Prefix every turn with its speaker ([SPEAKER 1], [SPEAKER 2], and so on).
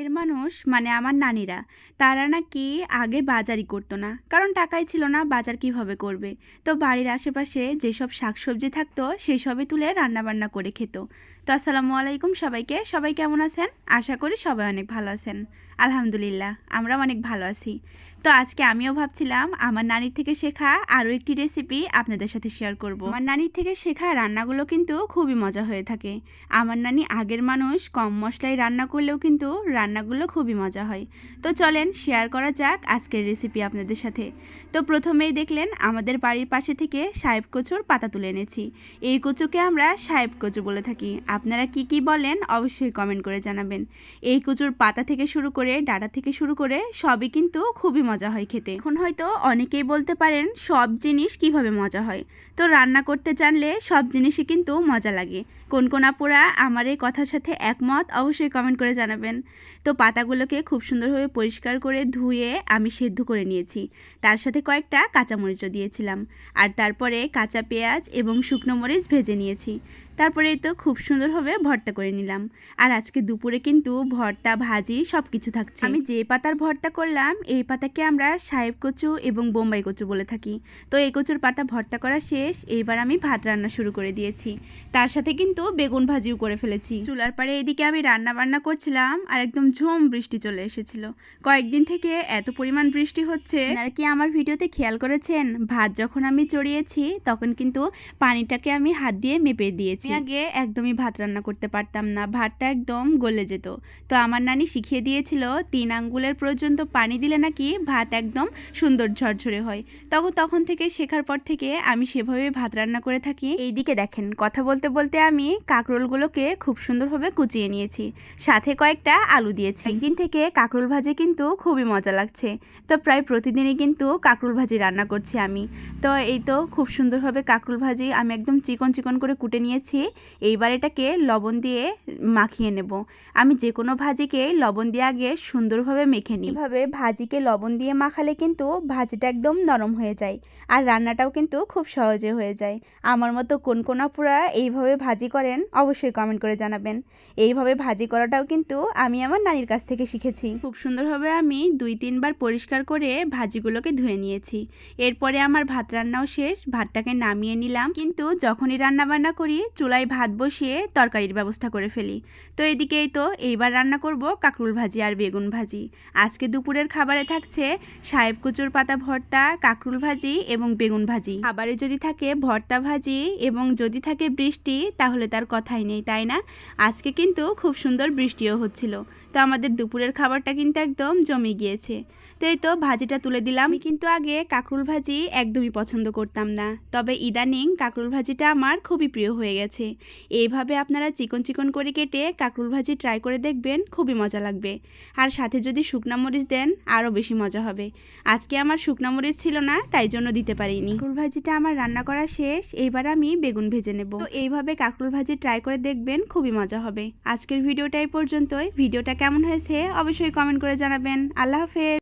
[SPEAKER 1] এর মানুষ মানে আমার নানিরা তারা নাকি আগে বাজারই করতো না, কারণ টাকাই ছিল না, বাজার কিভাবে করবে। তো বাড়ির আশেপাশে যেসব শাকসবজি থাকতো সেই সবই তুলে রান্নাবান্না করে খেত। তো আসসালামু আলাইকুম সবাইকে, সবাই কেমন আছেন? আশা করি সবাই অনেক ভালো আছেন। আলহামদুলিল্লাহ আমরা অনেক ভালো আছি। তো আজকে আমিও ভাবছিলাম আমার নানির থেকে শেখা আরও একটি রেসিপি আপনাদের সাথে শেয়ার করব। আমার নানির থেকে শেখা রান্নাগুলো কিন্তু খুবই মজা হয়ে থাকে। আমার নানি আগের মানুষ, কম মশলায় রান্না করলেও কিন্তু রান্নাগুলো খুবই মজা হয়। তো চলেন শেয়ার করা যাক আজকের রেসিপি আপনাদের সাথে। তো প্রথমেই দেখলেন আমাদের বাড়ির পাশে থেকে সাহেব কচুর পাতা তুলে এনেছি। এই কচুকে আমরা সাহেব কচু বলে থাকি। আপনারা কি কি বলেন অবশ্যই কমেন্ট করে জানাবেন। এই কচুর পাতা থেকে শুরু করে ডাঁটা থেকে শুরু করে সবই কিন্তু খুবই মজা হয় খেতে। এখন হয়তো অনেকেই বলতে পারেন সব জিনিস কিভাবে মজা হয়। তো রান্না করতে জানলে সব জিনিসই কিন্তু মজা লাগে। কোন কোন আপুরা আমার এই কথার সাথে একমত অবশ্যই কমেন্ট করে জানাবেন। তো পাতাগুলোকে খুব সুন্দরভাবে পরিষ্কার করে ধুয়ে আমি সেদ্ধ করে নিয়েছি। তার সাথে কয়েকটা কাঁচামরিচও দিয়েছিলাম। আর তারপরে কাঁচা পেঁয়াজ এবং শুকনো মরিচ ভেজে নিয়েছি। তারপরে তো খুব সুন্দরভাবে ভর্তা করে নিলাম। আর আজকে দুপুরে কিন্তু ভর্তা ভাজি সব কিছু থাকছে। আমি যে পাতার ভর্তা করলাম এই পাতাকে আমরা সাহেব কচু এবং বোম্বাই কচু বলে থাকি। তো এই কচুর পাতা ভর্তা করা শেষ, এইবার আমি ভাত রান্না শুরু করে দিয়েছি। তার সাথে কিন্তু বেগুন ভাজিও করে ফেলেছি। চুলার পাড়ে এদিকে আমি রান্না বান্না করছিলাম আর একদম ঝুম বৃষ্টি চলে এসেছিল। কয়েকদিন থেকে এত পরিমাণ বৃষ্টি হচ্ছে, আর কি আমার ভিডিওতে খেয়াল করেছেন ভাত যখন আমি চড়িয়েছি তখন কিন্তু পানিটাকে আমি হাত দিয়ে মেপে দিয়েছি। আগে একদমই ভাত রান্না করতে পারতাম না, ভাতটা একদম গলে যেত। তো আমার নানি শিখিয়ে দিয়েছিল 3 আঙ্গুলের পর্যন্ত পানি দিলে নাকি ভাত একদম সুন্দর ঝরঝরে হয়। তখন থেকে শেখার পর থেকে আমি সেভাবে ভাত রান্না করে থাকি। এইদিকে দেখেন কথা বলতে বলতে আমি কাঁকরোলগুলোকে খুব সুন্দরভাবে কুচিয়ে নিয়েছি, সাথে কয়েকটা আলু দিয়েছি। একদিন থেকে কাঁকরোল ভাজি কিন্তু খুবই মজা লাগছে। তো প্রায় প্রতিদিনই কিন্তু কাঁকরোল ভাজি রান্না করছি আমি। তো এই তো খুব সুন্দরভাবে কাঁকরোল ভাজি আমি একদম চিকন চিকন করে কুটে নিয়েছি। এইবার এটাকে লবণ দিয়ে মাখিয়ে নেব। আমি যে কোনো ভাজিকে লবণ দিয়ে আগে সুন্দরভাবে মেখে নিই। এভাবে ভাজিকে লবণ দিয়ে মাখালে কিন্তু ভাজিটা একদম নরম হয়ে যায় আর রান্নাটাও কিন্তু খুব সহজে হয়ে যায়। আমার মতো কোন কোন আপুরা এইভাবে ভাজি করেন অবশ্যই কমেন্ট করে জানাবেন। এইভাবে ভাজি করাটাও কিন্তু আমি আমার নানির কাছ থেকে শিখেছি। খুব সুন্দরভাবে আমি 2-3 বার পরিষ্কার করে ভাজিগুলোকে ধুয়ে নিয়েছি। এরপরে আমার ভাত রান্নাও শেষ, ভাতটাকে নামিয়ে নিলাম। কিন্তু যখনই রান্না বান্না করি চুলায় ভাত বসিয়ে তরকারির ব্যবস্থা করে ফেলি। তো এদিকেই তো এইবার রান্না করব কাঁকরোল ভাজি আর বেগুন ভাজি। আজকে দুপুরের খাবারে থাকছে সাহেব কচুর পাতা ভর্তা, কাঁকরোল ভাজি এবং বেগুন ভাজি। খাবারে যদি থাকে ভর্তা ভাজি এবং যদি থাকে বৃষ্টি তাহলে তার কথাই নেই, তাই না? আজকে কিন্তু খুব সুন্দর বৃষ্টিও হচ্ছিল। তো আমাদের দুপুরের খাবারটা কিন্তু একদম জমে গিয়েছে। তো এই তো ভাজিটা তুলে দিলাম। আমি কিন্তু আগে কাঁকরোল ভাজি একদমই পছন্দ করতাম না, তবে ইদানিং কাঁকরোল ভাজিটা আমার খুবই প্রিয় হয়ে গেছে। এইভাবে আপনারা চিকন চিকন করে কেটে কাঁকরোল ভাজি ট্রাই করে দেখবেন, খুবই মজা লাগবে। আর সাথে যদি শুকনা মরিচ দেন আরও বেশি মজা হবে। আজকে আমার শুকনা মরিচ ছিল না তাই জন্য দিতে পারিনি। কাঁকরোল ভাজিটা আমার রান্না করা শেষ, এইবার আমি বেগুন ভেজে নেব। তো এইভাবে কাঁকরোল ভাজি ট্রাই করে দেখবেন, খুবই মজা হবে। আজকের ভিডিওটা এই পর্যন্তই। ভিডিওটা কেমন হয়েছে অবশ্যই কমেন্ট করে জানাবেন। আল্লাহ হাফেজ।